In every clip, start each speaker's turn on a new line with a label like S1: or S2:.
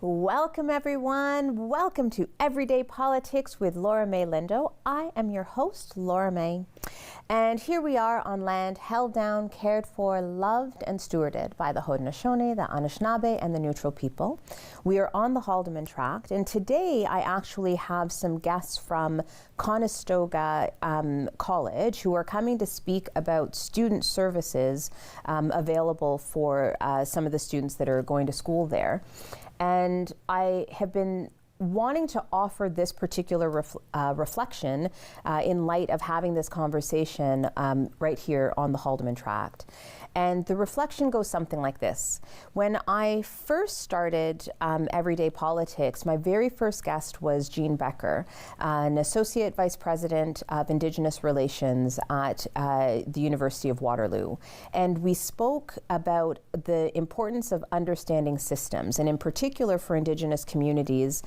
S1: Welcome everyone. Welcome to Everyday Politics with Laura May Lindo. I am your host, Laura May. And here we are on land held down, cared for, loved and stewarded by the Haudenosaunee, the Anishinaabe and the Neutral people. We are on the Haldimand Tract, and today I actually have some guests from Conestoga College who are coming to speak about student services available for some of the students that are going to school there. And I have been wanting to offer this particular reflection in light of having this conversation right here on the Haldimand Tract. And the reflection goes something like this. When I first started Everyday Politics, my very first guest was Jean Becker, an Associate Vice President of Indigenous Relations at the University of Waterloo. And we spoke about the importance of understanding systems, and in particular for Indigenous communities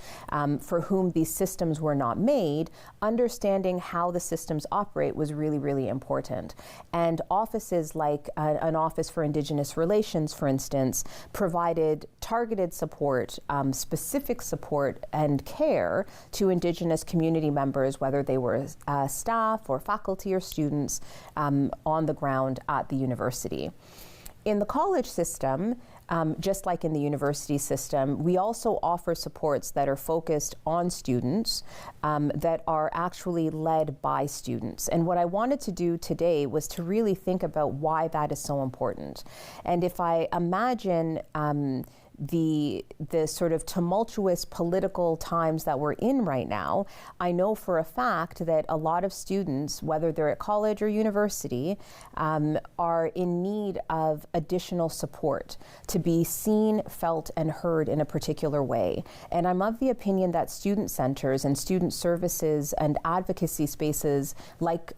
S1: for whom these systems were not made, understanding how the systems operate was really, really important. And offices like an Office for Indigenous Relations, for instance, provided targeted support, specific support and care to Indigenous community members, whether they were staff or faculty or students on the ground at the university. In the college system, just like in the university system, we also offer supports that are focused on students that are actually led by students. And what I wanted to do today was to really think about why that is so important. And if I imagine the sort of tumultuous political times that we're in right now, I know for a fact that a lot of students, whether they're at college or university, are in need of additional support to be seen, felt, and heard in a particular way. And I'm of the opinion that student centers and student services and advocacy spaces like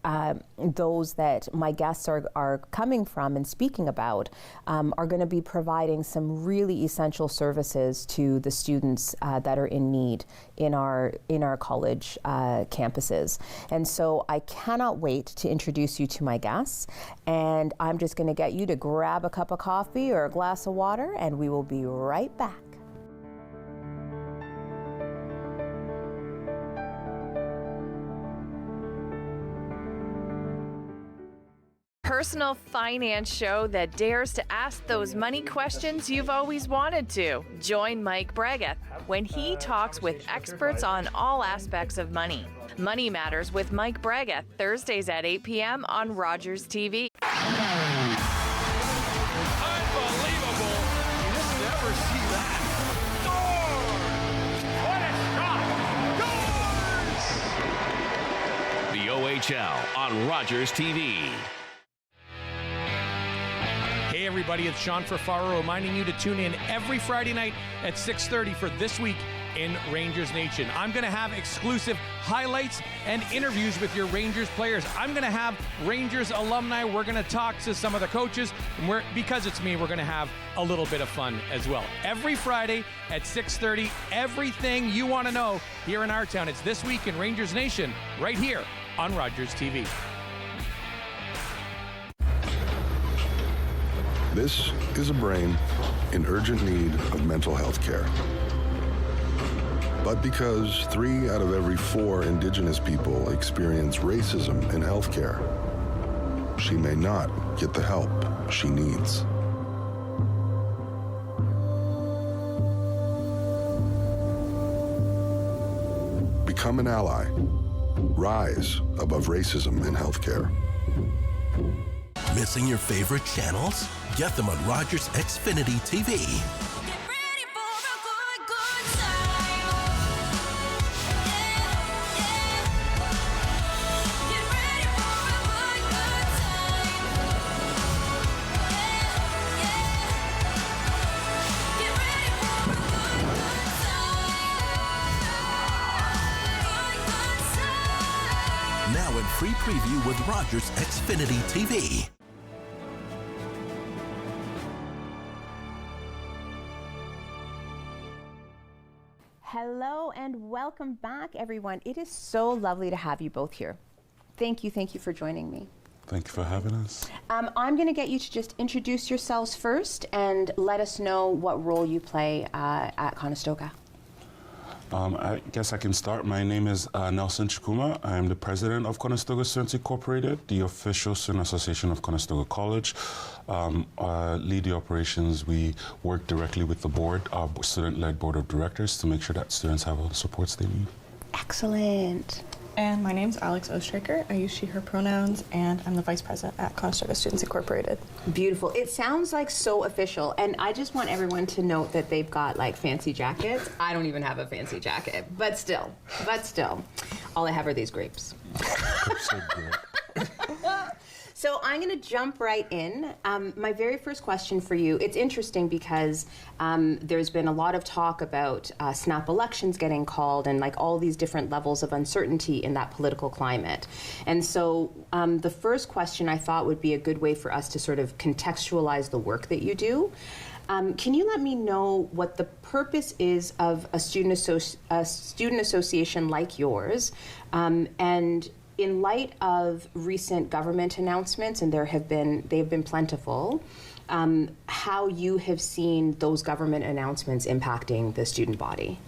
S1: those that my guests are coming from and speaking about are going to be providing some really essential services to the students that are in need in our college campuses. And so I cannot wait to introduce you to my guests, and I'm just going to get you to grab a cup of coffee or a glass of water, and we will be right back.
S2: Personal finance show that dares to ask those money questions you've always wanted to. Join Mike Bregueth when he talks with experts on all aspects of money. Money Matters with Mike Bregueth, Thursdays at 8 p.m. on Rogers TV.
S3: Unbelievable. You just never see that. What a shot. Scores! The OHL on Rogers TV.
S4: Hey everybody, it's Sean Ferfaro reminding you to tune in every Friday night at 6:30 for This Week in Rangers Nation. I'm going to have exclusive highlights and interviews with your Rangers players. I'm going to have Rangers alumni. We're going to talk to some of the coaches, and because it's me, we're going to have a little bit of fun as well. Every Friday at 6:30, everything you want to know here in our town. It's This Week in Rangers Nation right here on Rogers TV.
S5: This is a brain in urgent need of mental health care. But because 3 out of every 4 Indigenous people experience racism in healthcare, she may not get the help she needs. Become an ally. Rise above racism in healthcare.
S6: Missing your favorite channels? Get them on Rogers Xfinity TV.
S7: Get ready for a good, good time. Yeah, yeah. Get ready for a good, good time. Yeah, yeah. Get ready for a good, good time. Good, good time.
S6: Now in free preview with Rogers Xfinity TV.
S1: Hello and welcome back, everyone. It is so lovely to have you both here. Thank you for joining me.
S8: Thank you for having us.
S1: I'm going to get you to just introduce yourselves first and let us know what role you play at Conestoga.
S8: I guess I can start. My name is Nelson Chikuma. I am the president of Conestoga Students Incorporated, the official student association of Conestoga College. Lead the operations. We work directly with the board, our student-led board of directors, to make sure that students have all the supports they need.
S1: Excellent.
S9: And my name's Alex Ostraker. I use she, her pronouns, and I'm the vice president at Conestoga Students Incorporated.
S1: Beautiful. It sounds like so official, and I just want everyone to note that they've got like fancy jackets. I don't even have a fancy jacket, but still, all I have are these grapes.
S8: So good.
S1: So I'm going to jump right in. My very first question for you, it's interesting because there's been a lot of talk about snap elections getting called and like all these different levels of uncertainty in that political climate. And so the first question I thought would be a good way for us to sort of contextualize the work that you do. Can you let me know what the purpose is of a student association like yours, and in light of recent government announcements, and they've been plentiful, how you have seen those government announcements impacting the student body?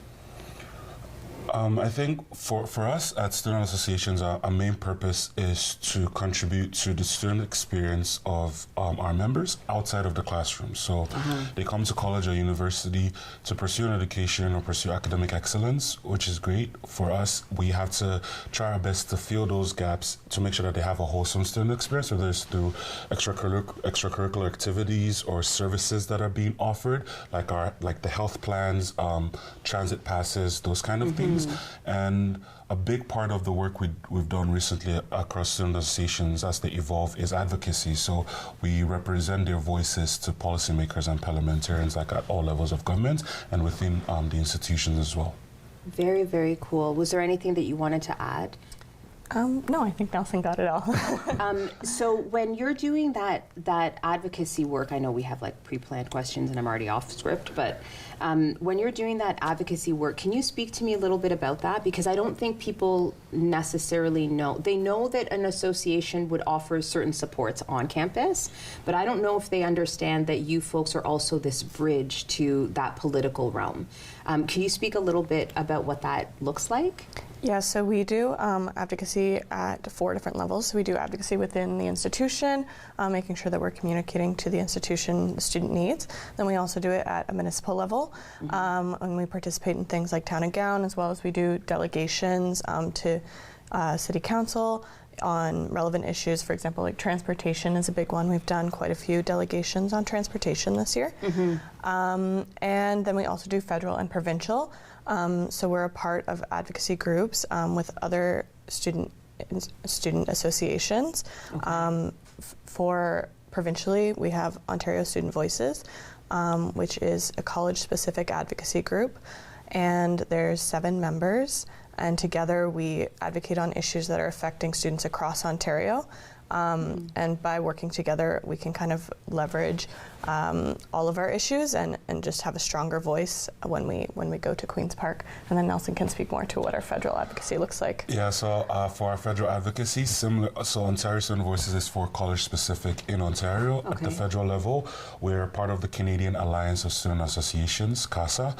S8: I think for us at student associations, our main purpose is to contribute to the student experience of our members outside of the classroom. So they come to college or university to pursue an education or pursue academic excellence, which is great. For us, we have to try our best to fill those gaps to make sure that they have a wholesome student experience, whether it's through extracurricular activities or services that are being offered, like the health plans, transit passes, those kind of things. And a big part of the work we've done recently across student associations as they evolve is advocacy. So we represent their voices to policymakers and parliamentarians like at all levels of government and within the institutions as well.
S1: Very, very cool. Was there anything that you wanted to add?
S9: No, I think Nelson got it all.
S1: So when you're doing that advocacy work, I know we have like pre-planned questions and I'm already off script, but when you're doing that advocacy work, can you speak to me a little bit about that? Because I don't think people necessarily know. They know that an association would offer certain supports on campus, but I don't know if they understand that you folks are also this bridge to that political realm. Can you speak a little bit about what that looks like?
S9: Yeah, so we do advocacy at 4 different levels. So we do advocacy within the institution, making sure that we're communicating to the institution the student needs. Then we also do it at a municipal level, and we participate in things like Town and Gown, as well as we do delegations to City Council on relevant issues. For example, like transportation is a big one. We've done quite a few delegations on transportation this year. And then we also do federal and provincial. So we're a part of advocacy groups with other student associations. For provincially, we have Ontario Student Voices, which is a college-specific advocacy group, and there's 7 members, and together we advocate on issues that are affecting students across Ontario. And by working together, we can kind of leverage all of our issues and just have a stronger voice when we go to Queen's Park. And then Nelson can speak more to what our federal advocacy looks like.
S8: Yeah, so for our federal advocacy, similar. So Ontario Student Voices is for college-specific in Ontario. At the federal level, we're part of the Canadian Alliance of Student Associations, CASA,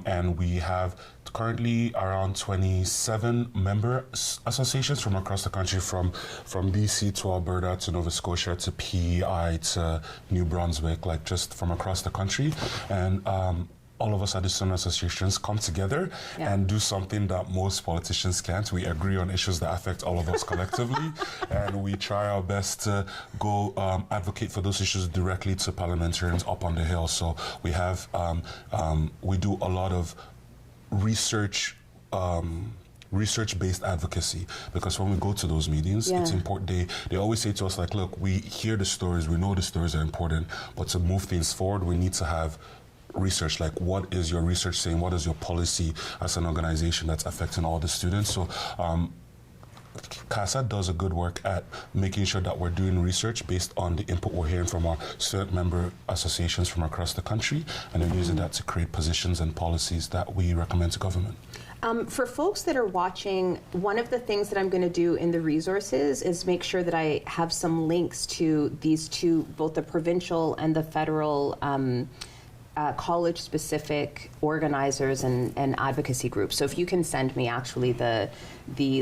S8: and we have currently around 27 member associations from across the country, from BC to Alberta to Nova Scotia to PEI to New Brunswick, like just from across the country. And all of us at the student associations come together and do something that most politicians can't. We agree on issues that affect all of us collectively, and we try our best to go advocate for those issues directly to parliamentarians up on the Hill. So we have, we do a lot of research-based advocacy, because when we go to those meetings, it's important. They always say to us, like, look, we hear the stories, we know the stories are important, but to move things forward, we need to have research. Like, what is your research saying? What is your policy as an organization that's affecting all the students? So CASA does a good work at making sure that we're doing research based on the input we're hearing from our student member associations from across the country, and then using that to create positions and policies that we recommend to government.
S1: For folks that are watching, one of the things that I'm going to do in the resources is make sure that I have some links to these two, both the provincial and the federal college-specific organizers and advocacy groups. So if you can send me actually the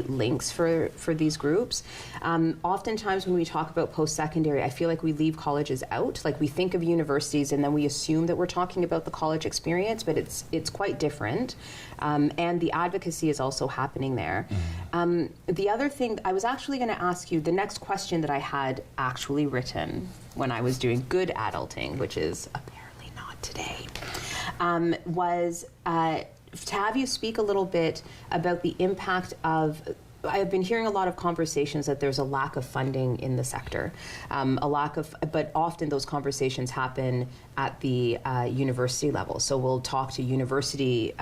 S1: links for these groups. Oftentimes when we talk about post-secondary, I feel like we leave colleges out. Like we think of universities and then we assume that we're talking about the college experience, but it's quite different. And the advocacy is also happening there. The other thing, I was actually going to ask you, the next question that I had actually written when I was doing good adulting, which is apparently not today, was to have you speak a little bit about the impact of. I've been hearing a lot of conversations that there's a lack of funding in the sector, but often those conversations happen at the university level. So we'll talk to university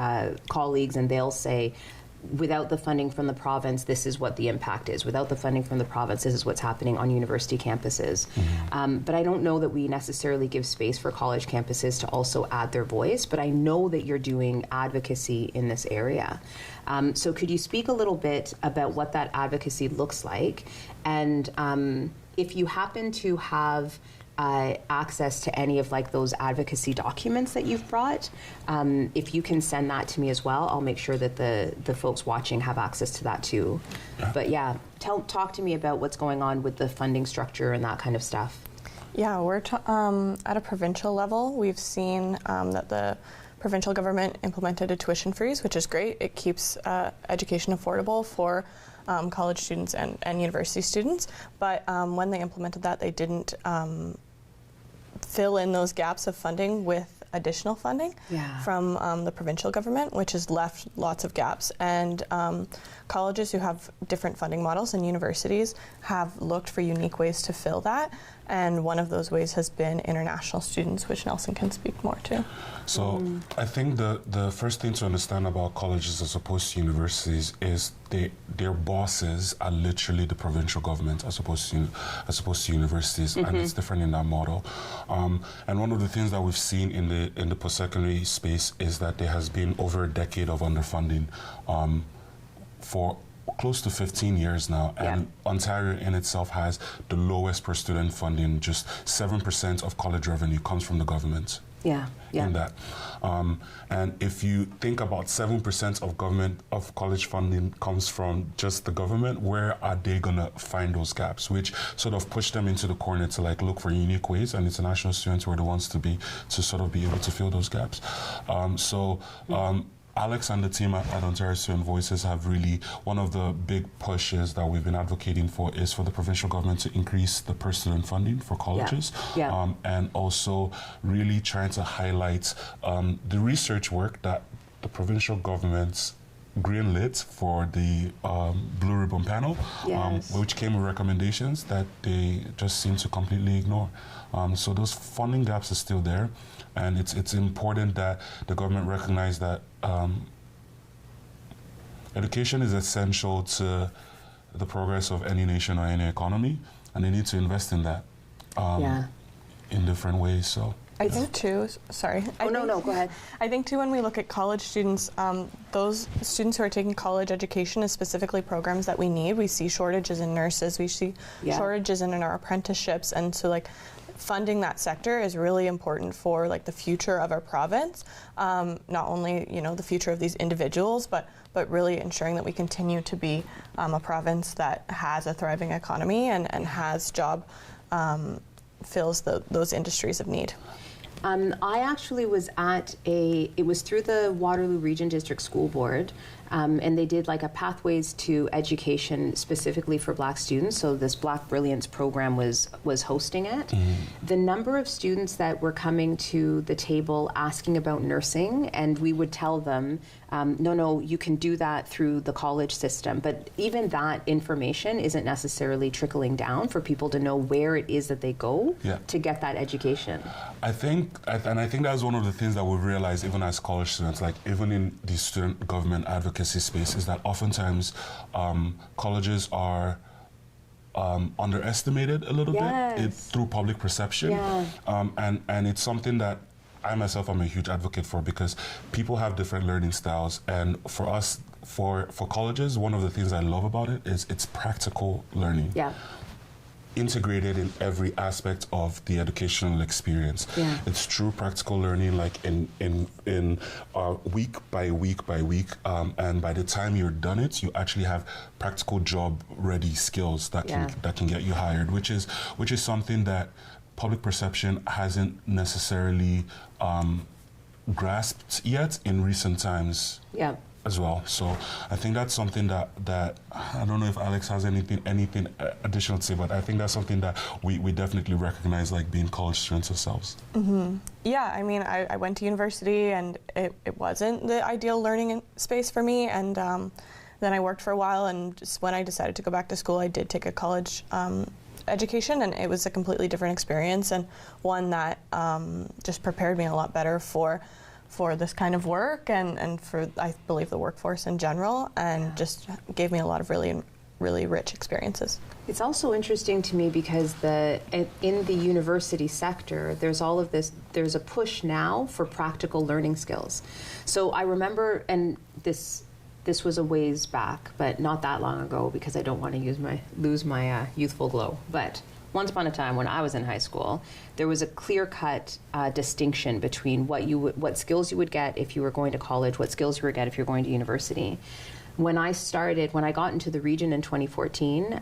S1: colleagues and they'll say, without the funding from the province, this is what the impact is. Without the funding from the province, this is what's happening on university campuses. But I don't know that we necessarily give space for college campuses to also add their voice, but I know that you're doing advocacy in this area. So could you speak a little bit about what that advocacy looks like? And if you happen to have access to any of like those advocacy documents that you've brought, if you can send that to me as well, I'll make sure that the folks watching have access to that too. But yeah, talk to me about what's going on with the funding structure and that kind of stuff.
S9: Yeah, we're at a provincial level. We've seen that the provincial government implemented a tuition freeze, which is great. It keeps education affordable for college students and university students. But when they implemented that, they didn't fill in those gaps of funding with additional funding from the provincial government, which has left lots of gaps. And colleges who have different funding models and universities have looked for unique ways to fill that. And one of those ways has been international students, which Nelson can speak more to.
S8: So I think the first thing to understand about colleges as opposed to universities is their bosses are literally the provincial government as opposed to universities, and it's different in that model. And one of the things that we've seen in the post-secondary space is that there has been over a decade of underfunding for close to 15 years now, and Ontario in itself has the lowest per student funding. Just 7% of college revenue comes from the government. In that. And if you think about 7% of college funding comes from just the government, where are they gonna find those gaps? Which sort of push them into the corner to like look for unique ways, and international students were the ones to sort of be able to fill those gaps. Alex and the team at Ontario Student Voices have really, one of the big pushes that we've been advocating for is for the provincial government to increase the per student funding for colleges, and also really trying to highlight the research work that the provincial governments greenlit for the Blue Ribbon panel, which came with recommendations that they just seem to completely ignore. So those funding gaps are still there, and it's important that the government recognize that education is essential to the progress of any nation or any economy, and they need to invest in that in different ways. So
S9: I think too, sorry.
S1: No, go ahead.
S9: I think too, when we look at college students, those students who are taking college education is specifically programs that we need. We see shortages in nurses, we see shortages in our apprenticeships, and so like funding that sector is really important for like the future of our province. Not only, the future of these individuals, but really ensuring that we continue to be a province that has a thriving economy and has fills those industries of need.
S1: I actually was it was through the Waterloo Region District School Board, and they did like a Pathways to Education specifically for Black students. So this Black Brilliance program was hosting it. The number of students that were coming to the table asking about nursing, and we would tell them, no, you can do that through the college system. But even that information isn't necessarily trickling down for people to know where it is that they go to get that education.
S8: I think that's one of the things that we've realized even as college students, like even in the student government advocacy advocacy space is that oftentimes colleges are underestimated a little bit through public perception. And it's something that I myself am a huge advocate for, because people have different learning styles, and for us, for colleges, one of the things I love about it is it's practical learning. Integrated in every aspect of the educational experience. It's true practical learning, like in week by week by week, and by the time you're done it, you actually have practical job ready skills that can get you hired, which is something that public perception hasn't necessarily grasped yet in recent times. As well. So I think that's something that I don't know if Alex has anything additional to say, but I think that's something that we definitely recognize, like being college students ourselves.
S9: Yeah, I mean, I went to university and it wasn't the ideal learning space for me, and then I worked for a while, and just when I decided to go back to school, I did take a college education, and it was a completely different experience, and one that just prepared me a lot better for this kind of work and for, I believe, the workforce in general, and just gave me a lot of really, really rich experiences.
S1: It's also interesting to me because in the university sector, there's all of this, there's a push now for practical learning skills. So I remember, and this was a ways back, but not that long ago, because I don't want to lose my youthful glow, but once upon a time, when I was in high school, there was a clear-cut distinction between what skills you would get if you were going to college, what skills you would get if you're going to university. When I got into the region in 2014,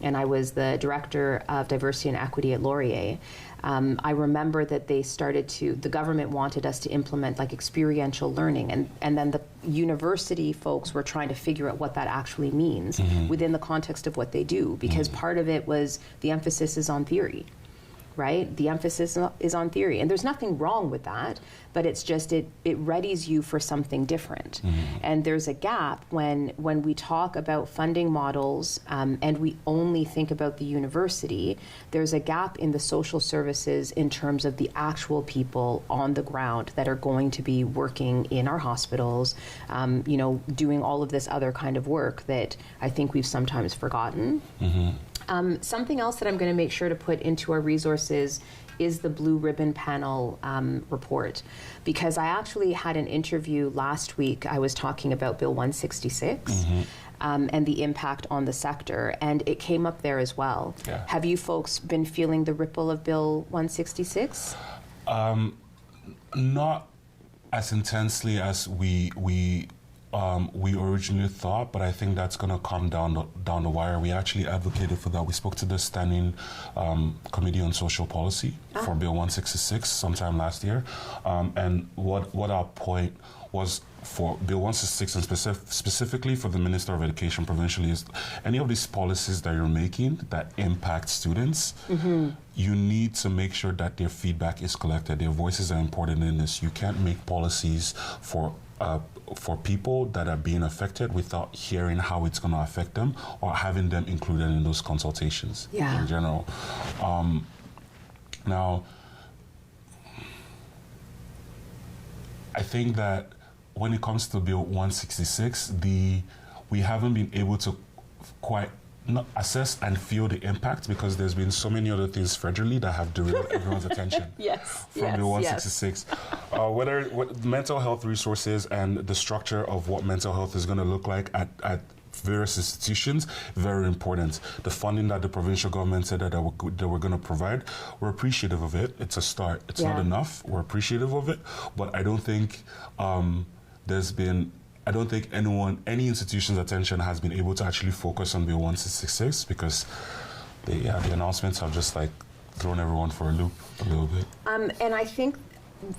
S1: and I was the director of diversity and equity at Laurier, I remember that the government wanted us to implement like experiential learning, and then the university folks were trying to figure out what that actually means within the context of what they do, because part of it was the emphasis is on theory. Right? The emphasis is on theory. And there's nothing wrong with that, but it's just it readies you for something different. And there's a gap when we talk about funding models and we only think about the university, there's a gap in the social services in terms of the actual people on the ground that are going to be working in our hospitals, doing all of this other kind of work that I think we've sometimes forgotten. Something else that I'm going to make sure to put into our resources is the Blue Ribbon Panel report, because I actually had an interview last week. I was talking about Bill 166 and the impact on the sector, and it came up there as well. Have you folks been feeling the ripple of Bill 166?
S8: Not as intensely as we originally thought, but I think that's going to come down the wire. We actually advocated for that. We spoke to the Standing Committee on Social Policy for Bill 166 sometime last year, and what our point was for Bill 166, and specifically for the Minister of Education provincially, is any of these policies that you're making that impact students, you need to make sure that their feedback is collected. Their voices are important in this. You can't make policies for people that are being affected without hearing how it's going to affect them or having them included in those consultations in general. Now, I think that when it comes to Bill 166, we haven't been able to quite not assess and feel the impact, because there's been so many other things federally that have derailed everyone's attention from Bill 166. Whether mental health resources and the structure of what mental health is going to look like at various institutions, very important. The funding that the provincial government said that they were going to provide, we're appreciative of it. It's a start. It's not enough. We're appreciative of it, but I don't think any institution's attention has been able to actually focus on Bill 166, because the announcements have just like thrown everyone for a loop a little bit.
S1: And I think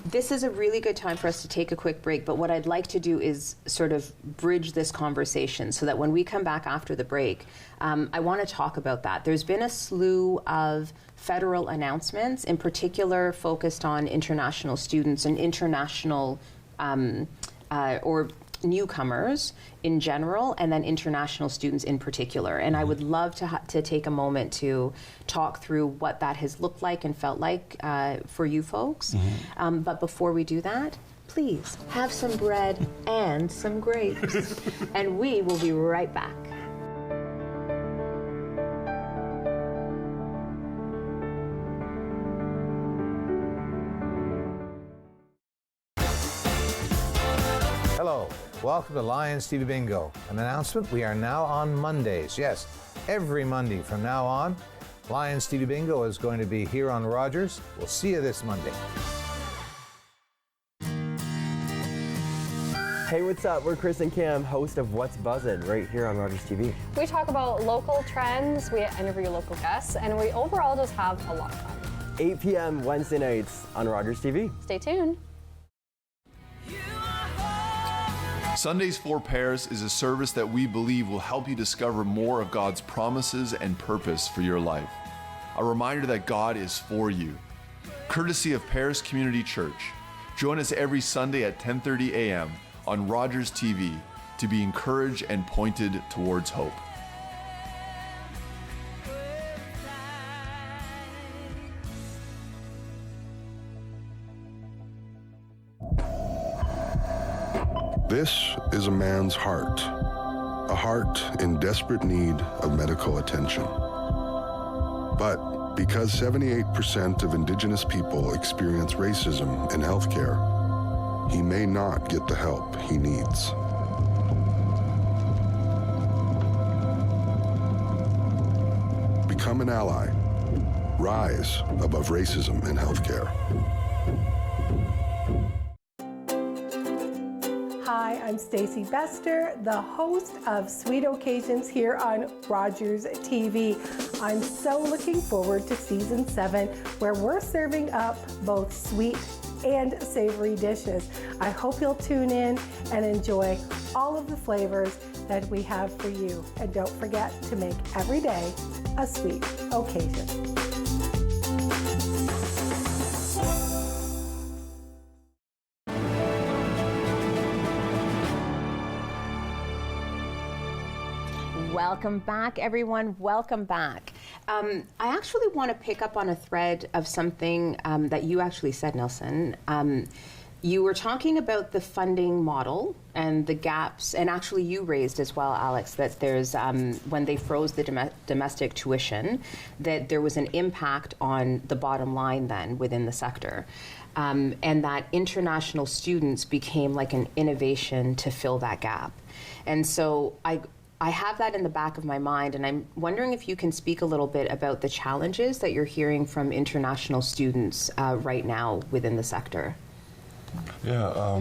S1: this is a really good time for us to take a quick break, but what I'd like to do is sort of bridge this conversation so that when we come back after the break, I want to talk about that. There's been a slew of federal announcements, in particular focused on international students and international or newcomers in general, and then international students in particular. And I would love to take a moment to talk through what that has looked like and felt like for you folks. But before we do that, please have some bread and some grapes. And we will be right back.
S10: Hello, welcome to Lions TV Bingo. An announcement, we are now on Mondays. Yes, every Monday from now on, Lions TV Bingo is going to be here on Rogers. We'll see you this Monday.
S11: Hey, what's up? We're Chris and Cam, host of What's Buzzin', right here on Rogers TV.
S12: We talk about local trends, we interview local guests, and we overall just have a lot of fun.
S11: 8 p.m. Wednesday nights on Rogers TV.
S12: Stay tuned.
S13: Sundays for Pairs is a service that we believe will help you discover more of God's promises and purpose for your life. A reminder that God is for you. Courtesy of Pairs Community Church. Join us every Sunday at 10:30 a.m. on Rogers TV to be encouraged and pointed towards hope.
S5: This is a man's heart, a heart in desperate need of medical attention. But because 78% of Indigenous people experience racism in healthcare, he may not get the help he needs. Become an ally. Rise above racism in healthcare.
S14: Hi, I'm Stacey Bester, the host of Sweet Occasions here on Rogers TV. I'm so looking forward to season 7, where we're serving up both sweet and savory dishes. I hope you'll tune in and enjoy all of the flavors that we have for you. And don't forget to make every day a sweet occasion.
S1: Welcome back, everyone. Welcome back. I actually want to pick up on a thread of something that you actually said, Nelson. You were talking about the funding model and the gaps, and actually you raised as well, Alex, that there's, when they froze the domestic tuition, that there was an impact on the bottom line then within the sector. And that international students became like an innovation to fill that gap. And so I have that in the back of my mind, and I'm wondering if you can speak a little bit about the challenges that you're hearing from international students right now within the sector.
S8: Yeah,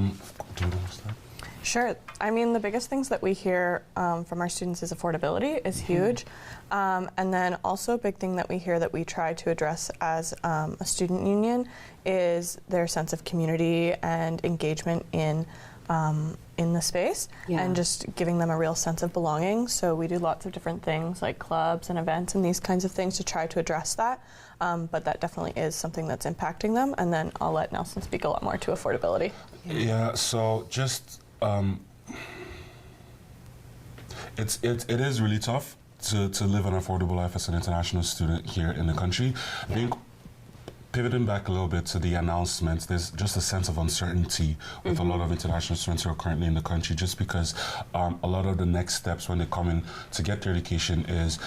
S8: do you want to start?
S9: Sure. I mean, the biggest things that we hear from our students is affordability is huge. And then also a big thing that we hear that we try to address as a student union is their sense of community and engagement in the space, and just giving them a real sense of belonging. So we do lots of different things like clubs and events and these kinds of things to try to address that. But that definitely is something that's impacting them. And then I'll let Nelson speak a lot more to affordability.
S8: Yeah, so just it is really tough to live an affordable life as an international student here in the country. I think pivoting back a little bit to the announcements, there's just a sense of uncertainty with a lot of international students who are currently in the country, just because a lot of the next steps when they come in to get their education is,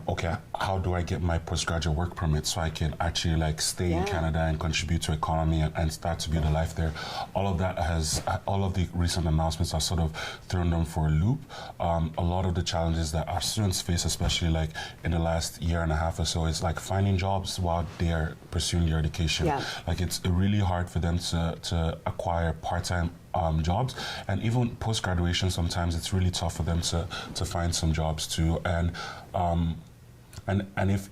S8: okay, how do I get my postgraduate work permit so I can actually like stay in Canada and contribute to economy and start to build a life there. All of the recent announcements are sort of thrown them for a loop. A lot of the challenges that our students face, especially like in the last year and a half or so, is like finding jobs while they're pursuing their education. Like it's really hard for them to acquire part-time jobs, and even post-graduation sometimes it's really tough for them to find some jobs too. And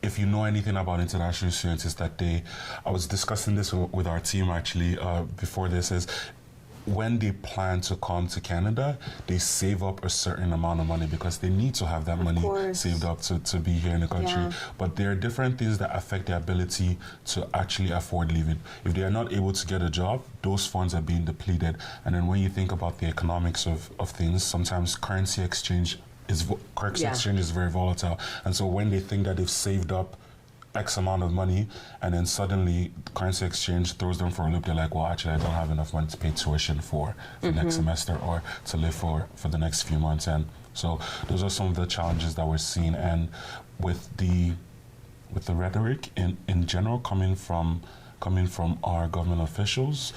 S8: if you know anything about international students, is that I was discussing this with our team actually before this, is when they plan to come to Canada, they save up a certain amount of money because they need to have that money saved up to be here in the country. But there are different things that affect their ability to actually afford living. If they are not able to get a job, those funds are being depleted. And then when you think about the economics of things, sometimes currency exchange is very volatile. And so when they think that they've saved up X amount of money, and then suddenly currency exchange throws them for a loop. They're like, well, actually, I don't have enough money to pay tuition for next semester or to live for the next few months. And so those are some of the challenges that we're seeing. And with the rhetoric in general coming from our government officials,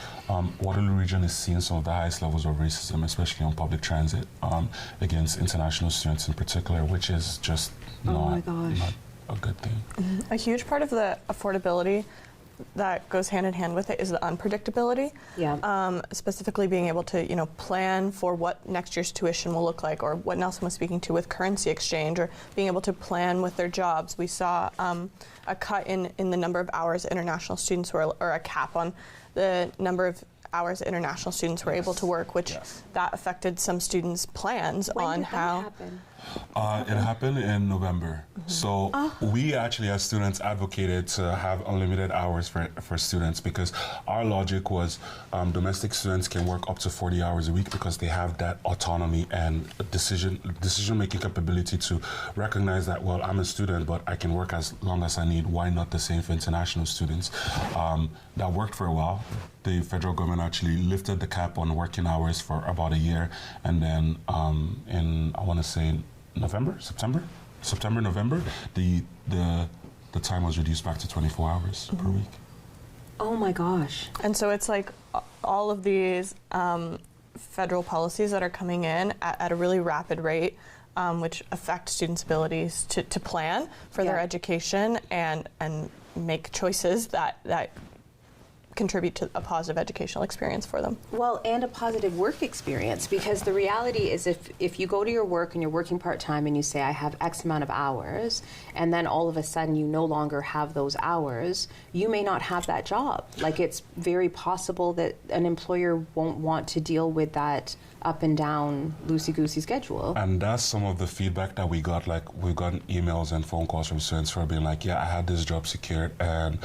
S8: Waterloo Region is seeing some of the highest levels of racism, especially on public transit, against international students in particular, which is just not a good thing.
S9: A huge part of the affordability that goes hand in hand with it is the unpredictability.
S1: Yeah.
S9: Specifically being able to, plan for what next year's tuition will look like, or what Nelson was speaking to with currency exchange, or being able to plan with their jobs. We saw a cut in the number of hours international students were, or a cap on the number of hours international students were able to work, which that affected some students' plans on how.
S1: Happen?
S8: It happened in November. So we actually as students advocated to have unlimited hours for students, because our logic was domestic students can work up to 40 hours a week because they have that autonomy and decision-making capability to recognize that, well, I'm a student, but I can work as long as I need. Why not the same for international students? That worked for a while. The federal government actually lifted the cap on working hours for about a year, and then in, I want to say, September, November, the time was reduced back to 24 hours per week.
S1: Oh my gosh.
S9: And so it's like all of these federal policies that are coming in at a really rapid rate, which affect students' abilities to plan for their education and make choices that contribute to a positive educational experience for them.
S1: Well, and a positive work experience, because the reality is if you go to your work and you're working part-time and you say, I have X amount of hours, and then all of a sudden you no longer have those hours, you may not have that job. Like, it's very possible that an employer won't want to deal with that up and down loosey-goosey schedule.
S8: And that's some of the feedback that we got. Like, we've gotten emails and phone calls from students who are being like, yeah, I had this job secured, and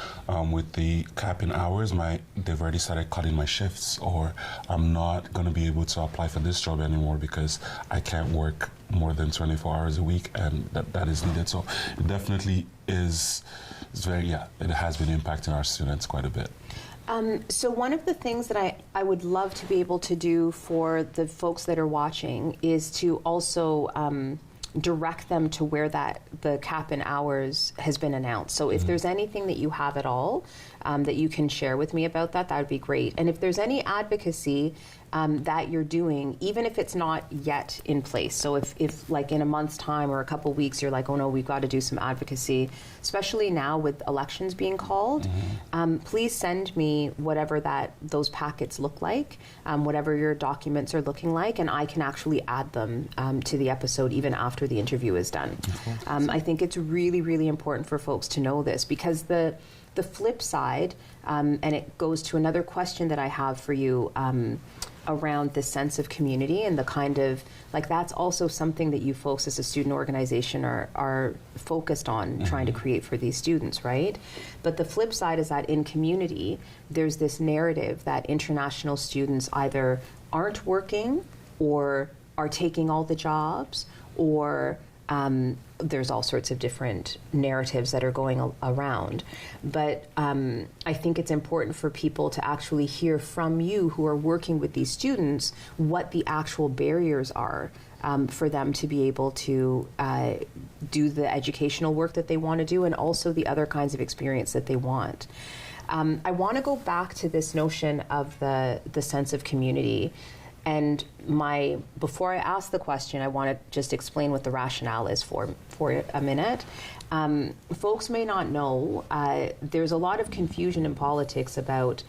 S8: with the cap in hours, they've already started cutting my shifts, or I'm not going to be able to apply for this job anymore because I can't work more than 24 hours a week, and that is needed. So it definitely is very, it has been impacting our students quite a bit.
S1: So one of the things that I would love to be able to do for the folks that are watching is to also direct them to where the cap in hours has been announced. So if there's anything that you have at all that you can share with me about that would be great. And if there's any advocacy that you're doing, even if it's not yet in place. So if like in a month's time or a couple weeks, you're like, oh no, we've got to do some advocacy, especially now with elections being called, please send me whatever those packets look like, whatever your documents are looking like, and I can actually add them to the episode even after the interview is done. I think it's really, really important for folks to know this, because the flip side, and it goes to another question that I have for you, around this sense of community and the kind of, like, that's also something that you folks as a student organization are focused on trying to create for these students, right? But the flip side is that in community, there's this narrative that international students either aren't working or are taking all the jobs, or there's all sorts of different narratives that are going around. But I think it's important for people to actually hear from you who are working with these students what the actual barriers are for them to be able to do the educational work that they want to do, and also the other kinds of experience that they want. I want to go back to this notion of the sense of community. And before I ask the question, I want to just explain what the rationale is for a minute. Folks may not know, there's a lot of confusion in politics about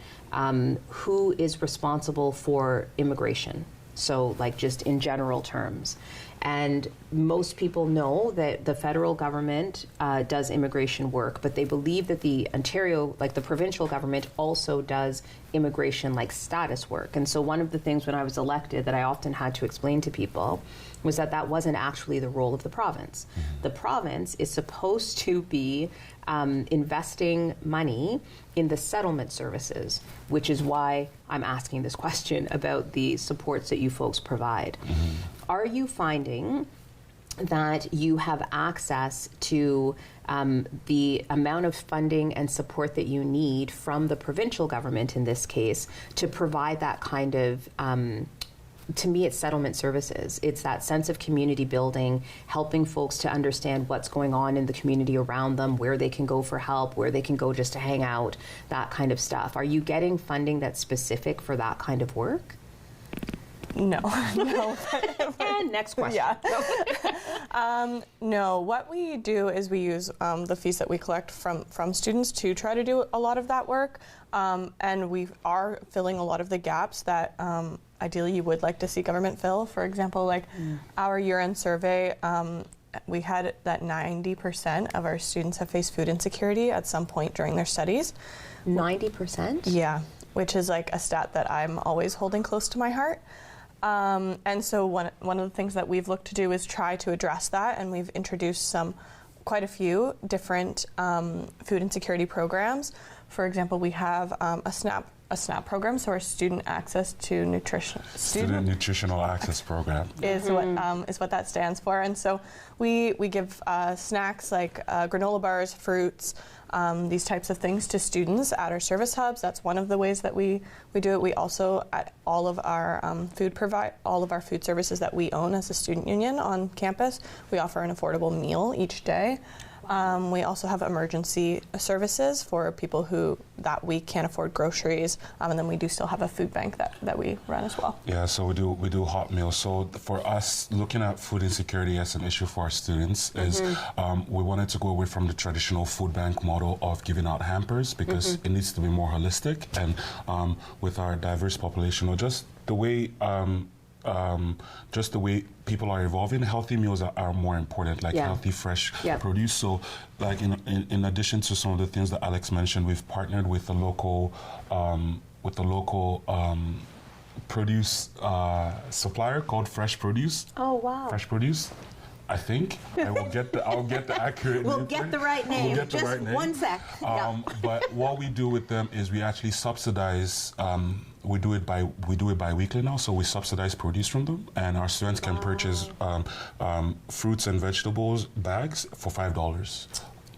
S1: who is responsible for immigration. So, like, just in general terms. And most people know that the federal government does immigration work, but they believe that the Ontario, like the provincial government, also does immigration, like, status work. And so one of the things when I was elected that I often had to explain to people was that wasn't actually the role of the province. The province is supposed to be investing money in the settlement services, which is why I'm asking this question about the supports that you folks provide. Are you finding that you have access to the amount of funding and support that you need from the provincial government in this case to provide that kind of to me, it's settlement services. It's that sense of community building, helping folks to understand what's going on in the community around them, where they can go for help, where they can go just to hang out, that kind of stuff. Are you getting funding that's specific for that kind of work?
S9: No. No.
S1: And next question.
S9: Yeah. No, what we do is we use the fees that we collect from students to try to do a lot of that work. And we are filling a lot of the gaps that ideally you would like to see government fill. For example, like our year-end survey, we had that 90% of our students have faced food insecurity at some point during their studies.
S1: 90%?
S9: Yeah, which is like a stat that I'm always holding close to my heart. And so one of the things that we've looked to do is try to address that, and we've introduced quite a few different food insecurity programs. For example, we have a SNAP program, so our student access to nutrition.
S8: Student Nutritional Access Program
S9: is what that stands for, and so we give snacks like granola bars, fruits, these types of things to students at our service hubs. That's one of the ways that we do it. We also, at all of our food services that we own as a student union on campus, we offer an affordable meal each day. We also have emergency services for people who that week can't afford groceries, and then we do still have a food bank that we run as well.
S8: Yeah, so we do hot meals. So for us, looking at food insecurity as an issue for our students is we wanted to go away from the traditional food bank model of giving out hampers, because it needs to be more holistic, and with our diverse population, or just the way people are evolving, healthy meals are more important, like healthy, fresh produce. So, like in addition to some of the things that Alex mentioned, we've partnered with the local produce supplier called Fresh Produce.
S1: Oh wow!
S8: Fresh Produce. I think I'll get the accurate.
S1: We'll get the right name.
S8: We'll get the
S1: Just
S8: right name.
S1: 1 sec.
S8: But what we do with them is we actually subsidize. We do it bi-weekly now, so we subsidize produce from them, and our students can purchase fruits and vegetables bags for $5.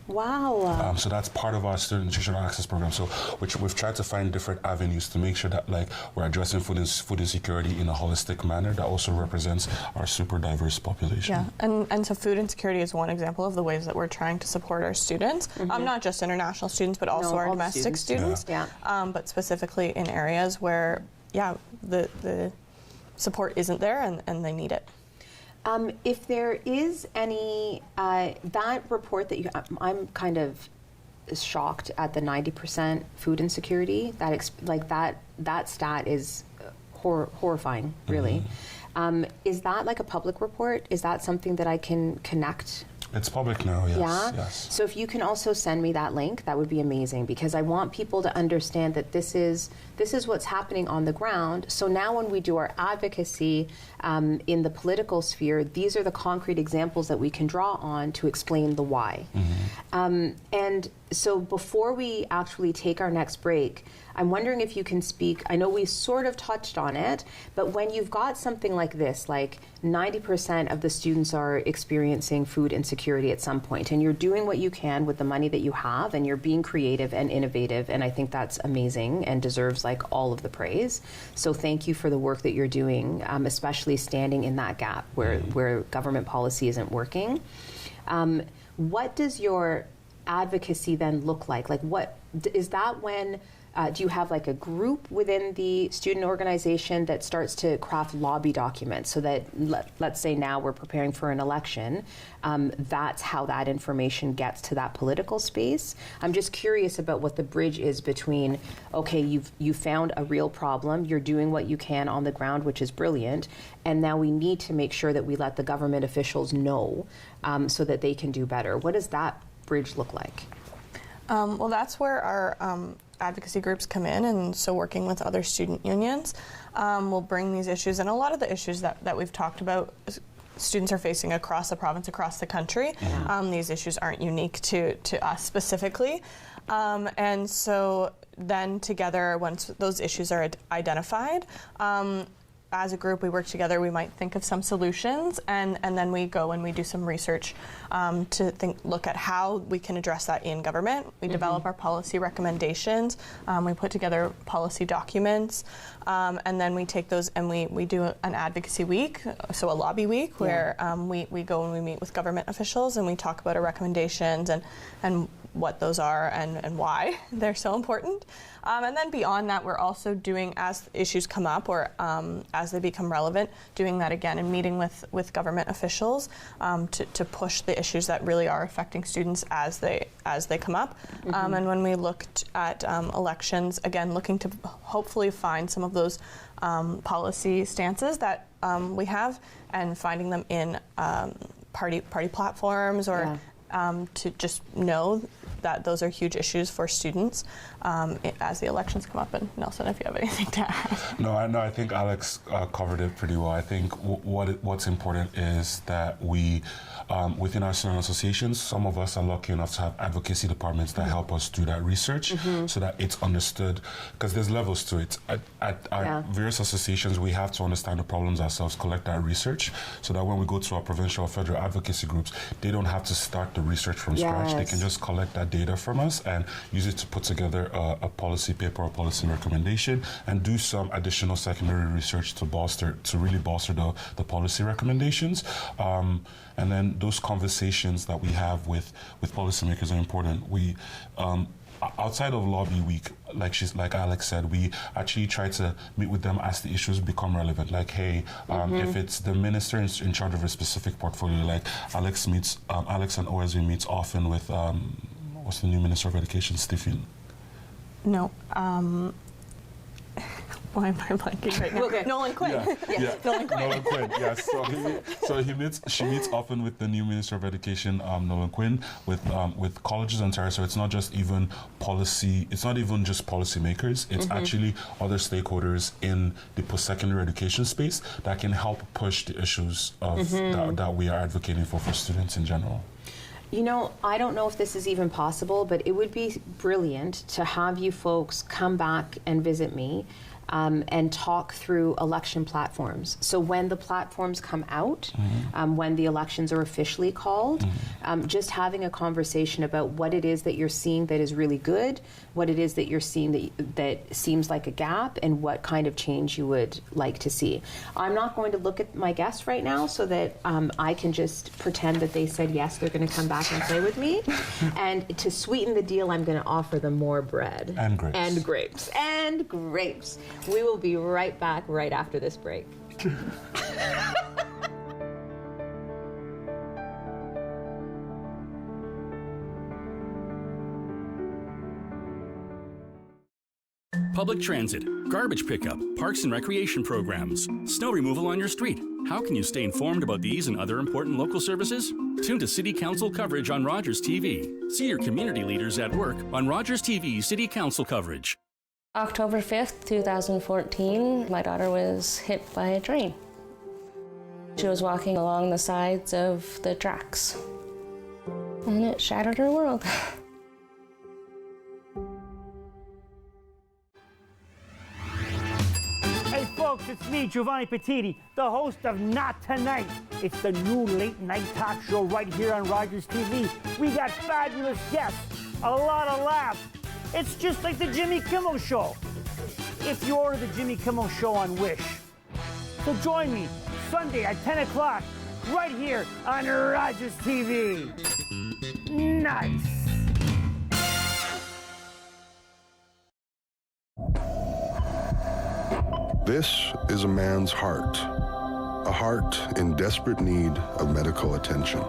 S1: Wow.
S8: So that's part of our student nutritional access program. So which we've tried to find different avenues to make sure that we're addressing food insecurity in a holistic manner that also represents our super diverse population.
S9: Yeah, and so food insecurity is one example of the ways that we're trying to support our students. Not just international students, but also our domestic students. But specifically in areas where, the support isn't there and they need it.
S1: If there is any, that report that I'm kind of shocked at the 90% food insecurity. That stat is horrifying, really. Is that like a public report? Is that something that I can connect?
S8: It's public now, yes.
S1: Yeah?
S8: Yes.
S1: So if you can also send me that link, that would be amazing, because I want people to understand that this is what's happening on the ground. So now when we do our advocacy in the political sphere, these are the concrete examples that we can draw on to explain the why. And so before we actually take our next break, I'm wondering if you can speak, I know we sort of touched on it, but when you've got something like this, like 90% of the students are experiencing food insecurity at some point, and you're doing what you can with the money that you have, and you're being creative and innovative, and I think that's amazing and deserves like all of the praise. So thank you for the work that you're doing, especially standing in that gap where government policy isn't working. What does your advocacy then look like? Like, what is that when do you have like a group within the student organization that starts to craft lobby documents so that let's say now we're preparing for an election, that's how that information gets to that political space? I'm just curious about what the bridge is between, okay, you found a real problem, you're doing what you can on the ground, which is brilliant, and now we need to make sure that we let the government officials know so that they can do better. What does that bridge look like?
S9: Well, that's where our advocacy groups come in, and so working with other student unions, we'll bring these issues, and a lot of the issues that we've talked about students are facing across the province, across the country. These issues aren't unique to us specifically. And so then together, once those issues are identified, as a group, we work together, we might think of some solutions, and then we go and we do some research to look at how we can address that in government. We develop our policy recommendations, we put together policy documents, and then we take those and we do an advocacy week, so a lobby week, where we go and we meet with government officials and we talk about our recommendations and what those are and why they're so important. And then beyond that, we're also doing, as issues come up or as they become relevant, doing that again and meeting with government officials to push the issues that really are affecting students as they come up. And when we looked at elections, again, looking to hopefully find some of those policy stances that we have and finding them in party platforms or to just know that those are huge issues for students as the elections come up. And Nelson, if you have anything to add.
S8: No, I think Alex covered it pretty well. I think what's important is that we, within our student associations, some of us are lucky enough to have advocacy departments that help us do that research so that it's understood, because there's levels to it. At our various associations, we have to understand the problems ourselves, collect that research, so that when we go to our provincial or federal advocacy groups, they don't have to start the research from scratch. They can just collect that data from us and use it to put together a policy paper or policy recommendation and do some additional secondary research to really bolster the policy recommendations. And then those conversations that we have with policymakers are important. We outside of lobby week, like Alex said, we actually try to meet with them as the issues become relevant. Like, hey, if it's the minister in charge of a specific portfolio, like Alex and OSV meets often with what's the new Minister of Education, Stephen?
S9: No. Why am I blanking right now?
S1: Okay.
S9: Nolan Quinn.
S8: Nolan Quinn. Yes. She meets often with the new Minister of Education, Nolan Quinn, with colleges in Ontario. So it's not just even policy. It's not even just policymakers. It's actually other stakeholders in the post-secondary education space that can help push the issues of that we are advocating for students in general.
S1: You know, I don't know if this is even possible, but it would be brilliant to have you folks come back and visit me and talk through election platforms. So when the platforms come out, when the elections are officially called, just having a conversation about what it is that you're seeing that is really good, what it is that you're seeing that seems like a gap, and what kind of change you would like to see. I'm not going to look at my guests right now so that I can just pretend that they said yes, they're going to come back and play with me. And to sweeten the deal, I'm going to offer them more bread.
S8: And grapes.
S1: And grapes. And grapes. We will be right back right after this break.
S15: Public transit, garbage pickup, parks and recreation programs, snow removal on your street. How can you stay informed about these and other important local services? Tune to City Council coverage on Rogers TV. See your community leaders at work on Rogers TV City Council coverage.
S16: October 5th, 2014, my daughter was hit by a train. She was walking along the sides of the tracks, and it shattered her world.
S17: Hey folks, it's me, Giovanni Petiti, the host of Not Tonight. It's the new late night talk show right here on Rogers TV. We got fabulous guests, a lot of laughs. It's just like the Jimmy Kimmel Show, if you order the Jimmy Kimmel Show on Wish. So join me Sunday at 10 o'clock right here on Rogers TV. Nice.
S5: This is a man's heart, a heart in desperate need of medical attention.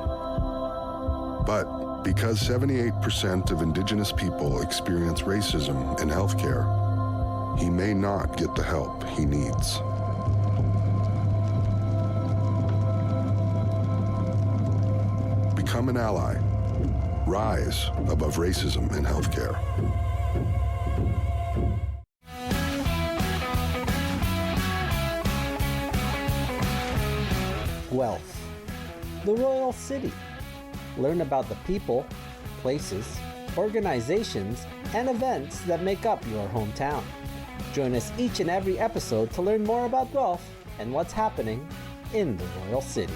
S5: But because 78% of Indigenous people experience racism in healthcare, he may not get the help he needs. Become an ally. Rise above racism in healthcare.
S18: Guelph, the Royal City. Learn about the people, places, organizations, and events that make up your hometown. Join us each and every episode to learn more about Guelph and what's happening in the Royal City.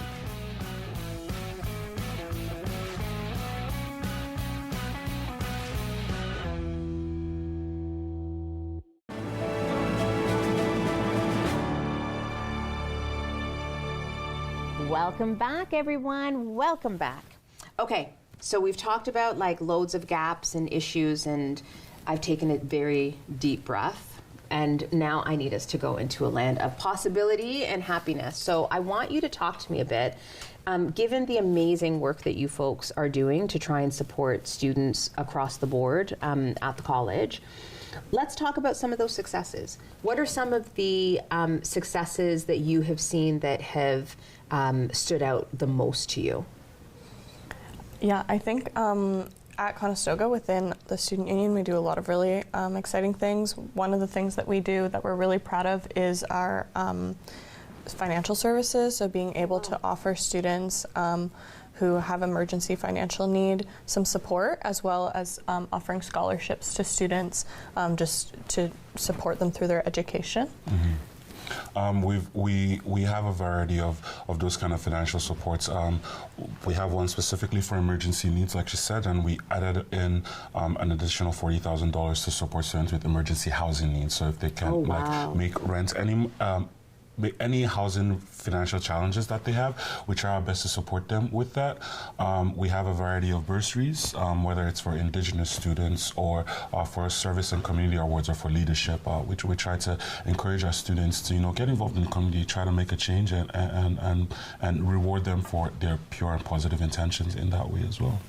S1: Welcome back, everyone. Welcome back. Okay, so we've talked about like loads of gaps and issues, and I've taken a very deep breath, and now I need us to go into a land of possibility and happiness. So I want you to talk to me a bit. Given the amazing work that you folks are doing to try and support students across the board at the college, let's talk about some of those successes. What are some of the successes that you have seen that have stood out the most to you?
S9: Yeah, I think at Conestoga within the Student Union, we do a lot of really exciting things. One of the things that we do that we're really proud of is our financial services, so being able to offer students who have emergency financial need some support, as well as offering scholarships to students just to support them through their education.
S8: We have a variety of those kind of financial supports. We have one specifically for emergency needs, like she said, and we added in an additional $40,000 to support students with emergency housing needs. So if they can like make rent any housing financial challenges that they have, we try our best to support them with that. We have a variety of bursaries, whether it's for Indigenous students or for service and community awards or for leadership, which we try to encourage our students to, get involved in the community, try to make a change and reward them for their pure and positive intentions in that way as well.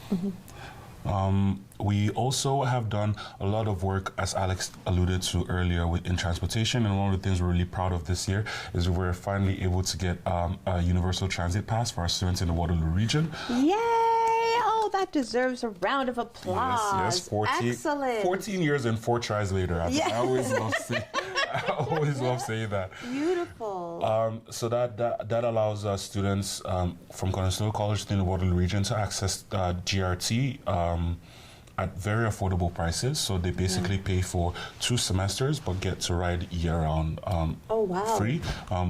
S8: We also have done a lot of work, as Alex alluded to earlier, in transportation, and one of the things we're really proud of this year is we're finally able to get a universal transit pass for our students in the Waterloo region.
S1: Yay! Oh, that deserves a round of applause.
S8: Yes, 14,
S1: excellent.
S8: 14 years and 4 tries later. I always love saying that.
S1: Beautiful.
S8: So that allows students from Conestoga College in the Waterloo region to access GRT at very affordable prices. So they basically pay for 2 semesters, but get to ride year-round free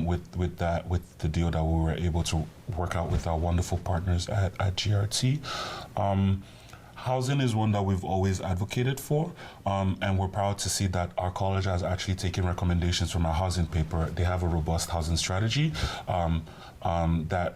S8: with the deal that we were able to work out with our wonderful partners at GRT. Housing is one that we've always advocated for, and we're proud to see that our college has actually taken recommendations from our housing paper. They have a robust housing strategy that,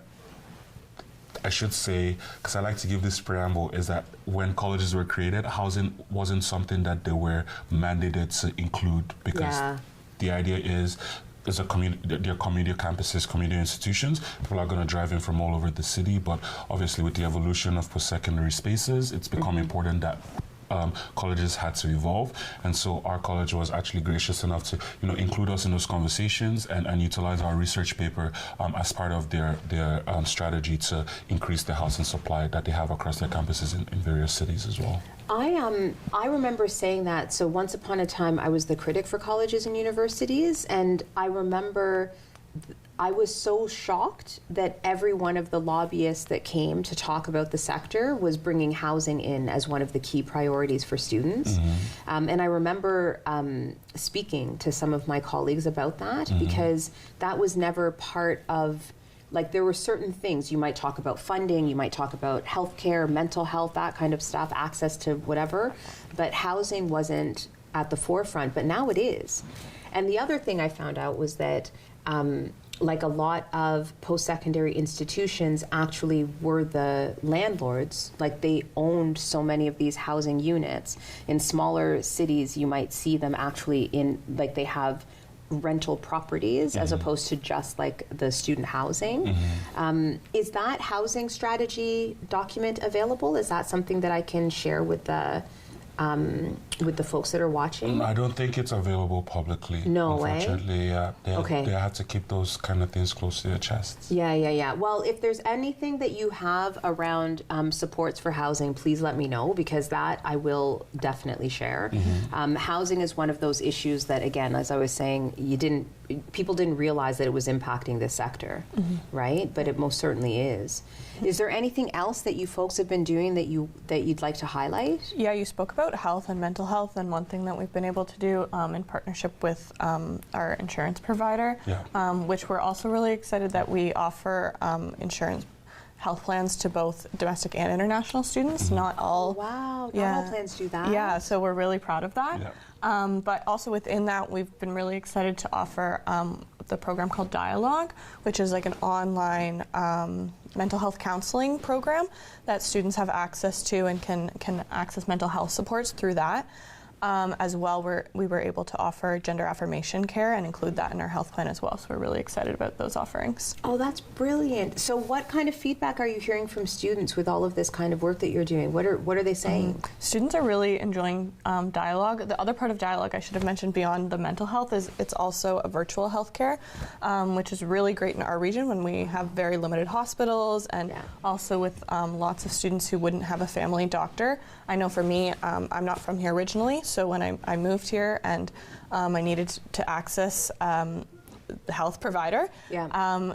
S8: I should say, because I like to give this preamble, is that when colleges were created, housing wasn't something that they were mandated to include, because the idea is they're community campuses, community institutions. People are going to drive in from all over the city, but obviously with the evolution of post-secondary spaces, it's become important that colleges had to evolve, and so our college was actually gracious enough to include us in those conversations and utilize our research paper as part of their strategy to increase the housing supply that they have across their campuses in various cities as well.
S1: I remember saying that. So once upon a time, I was the critic for colleges and universities, and I remember I was so shocked that every one of the lobbyists that came to talk about the sector was bringing housing in as one of the key priorities for students. And I remember speaking to some of my colleagues about that, because that was never part of, like, there were certain things. You might talk about funding, you might talk about healthcare, mental health, that kind of stuff, access to whatever, but housing wasn't at the forefront, but now it is. And the other thing I found out was that like a lot of post-secondary institutions actually were the landlords. Like, they owned so many of these housing units. In smaller cities, you might see them actually in, like, they have rental properties as opposed to just like the student housing. Is that housing strategy document available? Is that something that I can share with the folks that are watching?
S8: I don't think it's available publicly.
S1: No way?
S8: Unfortunately, they have to keep those kind of things close to their chests.
S1: Yeah. Well, if there's anything that you have around supports for housing, please let me know, because that I will definitely share. Housing is one of those issues that, again, as I was saying, people didn't realize that it was impacting this sector, right? But it most certainly is. Is there anything else that you folks have been doing that you'd like to highlight?
S9: Yeah, you spoke about health and mental mental health, and one thing that we've been able to do in partnership with our insurance provider, which we're also really excited that we offer insurance health plans to both domestic and international students. Not all.
S1: Wow, not all plans do that.
S9: Yeah, so we're really proud of that. But also within that, we've been really excited to offer the program called Dialogue, which is like an online mental health counseling program that students have access to and can access mental health supports through that. As well, we were able to offer gender affirmation care and include that in our health plan as well. So we're really excited about those offerings.
S1: Oh, that's brilliant. So what kind of feedback are you hearing from students with all of this kind of work that you're doing? What are they saying?
S9: Students are really enjoying Dialogue. The other part of Dialogue I should have mentioned beyond the mental health is it's also a virtual healthcare, which is really great in our region when we have very limited hospitals and also with lots of students who wouldn't have a family doctor. I know for me, I'm not from here originally, so when I moved here and I needed to access the health provider,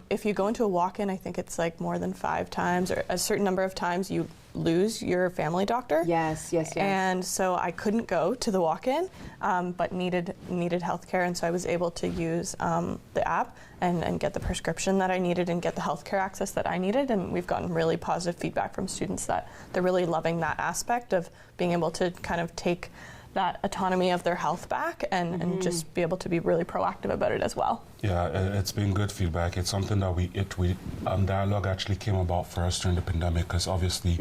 S9: if you go into a walk-in, I think it's like more than 5 times or a certain number of times you lose your family doctor.
S1: Yes.
S9: And so I couldn't go to the walk-in, but needed healthcare, and so I was able to use the app and get the prescription that I needed and get the healthcare access that I needed. And we've gotten really positive feedback from students that they're really loving that aspect of being able to kind of take that autonomy of their health back and just be able to be really proactive about it as well.
S8: Yeah, it's been good feedback. It's something that Dialogue actually came about for us during the pandemic, because obviously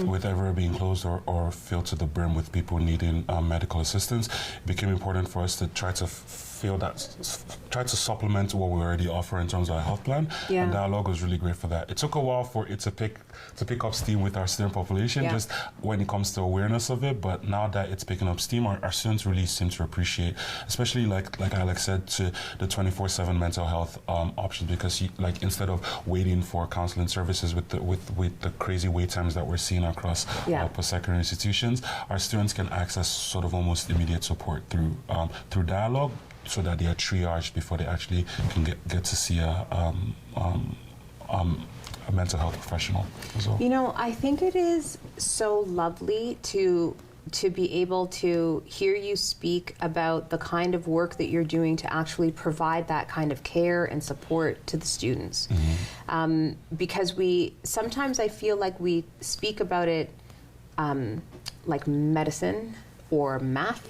S8: with everywhere being closed or filled to the brim with people needing medical assistance, it became important for us to try to try to supplement what we already offer in terms of our health plan. And Dialogue was really great for that. It took a while for it to pick up steam with our student population, just when it comes to awareness of it. But now that it's picking up steam, our students really seem to appreciate, especially like Alex said, to the 24/7 mental health option, because instead of waiting for counseling services with the crazy wait times that we're seeing across post-secondary institutions, our students can access sort of almost immediate support through Dialogue, so that they are triaged before they actually can get to see a mental health professional as well.
S1: You know, I think it is so lovely to be able to hear you speak about the kind of work that you're doing to actually provide that kind of care and support to the students. Because sometimes I feel like we speak about it like medicine or math,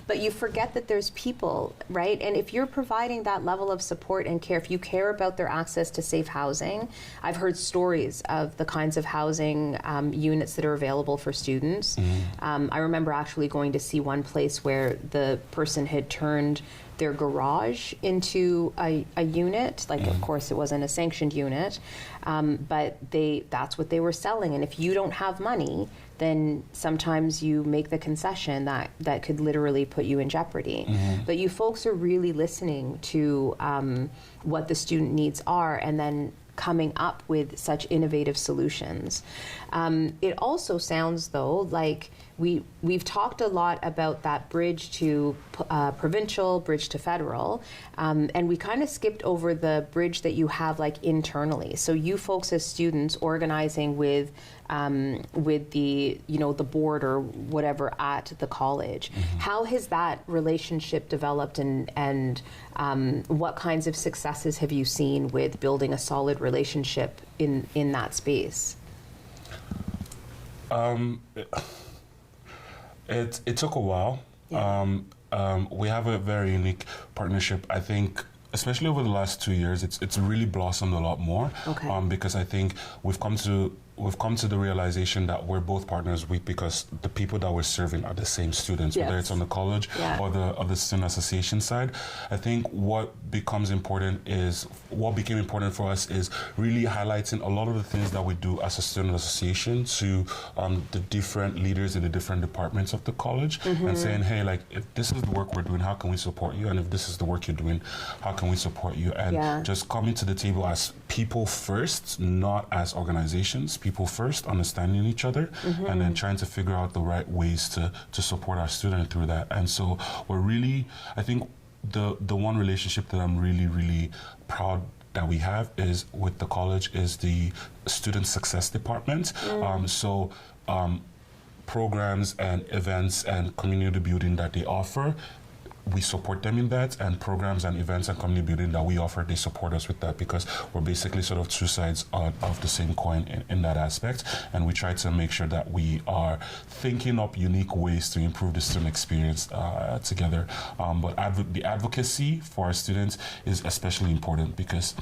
S1: but you forget that there's people, right? And if you're providing that level of support and care, if you care about their access to safe housing, I've heard stories of the kinds of housing units that are available for students. I remember actually going to see one place where the person had turned their garage into a unit. Of course, it wasn't a sanctioned unit, but that's what they were selling. And if you don't have money, then sometimes you make the concession that could literally put you in jeopardy. But you folks are really listening to what the student needs are, and then coming up with such innovative solutions. It also sounds, though, like we've talked a lot about that bridge to provincial, bridge to federal, and we kind of skipped over the bridge that you have internally. So you folks as students organizing with the the board or whatever at the college. How has that relationship developed, and what kinds of successes have you seen with building a solid relationship in that space?
S8: It took a while. We have a very unique partnership. I think, especially over the last 2 years, it's really blossomed a lot more. Because I think we've come to the realization that we're both partners because the people that we're serving are the same students, whether it's on the college or the student association side. I think what became important for us is really highlighting a lot of the things that we do as a student association to the different leaders in the different departments of the college, and saying, hey, if this is the work we're doing, how can we support you? And if this is the work you're doing, how can we support you? And just coming to the table as people first, not as organizations. People first, understanding each other, and then trying to figure out the right ways to support our student through that. And so we're really, I think the one relationship that I'm really, really proud that we have is with the college is the student success department. programs and events and community building that they offer, we support them in that, and programs and events and community building that we offer, they support us with that, because we're basically sort of two sides of the same coin in that aspect, and we try to make sure that we are thinking up unique ways to improve the student experience together. But the advocacy for our students is especially important, because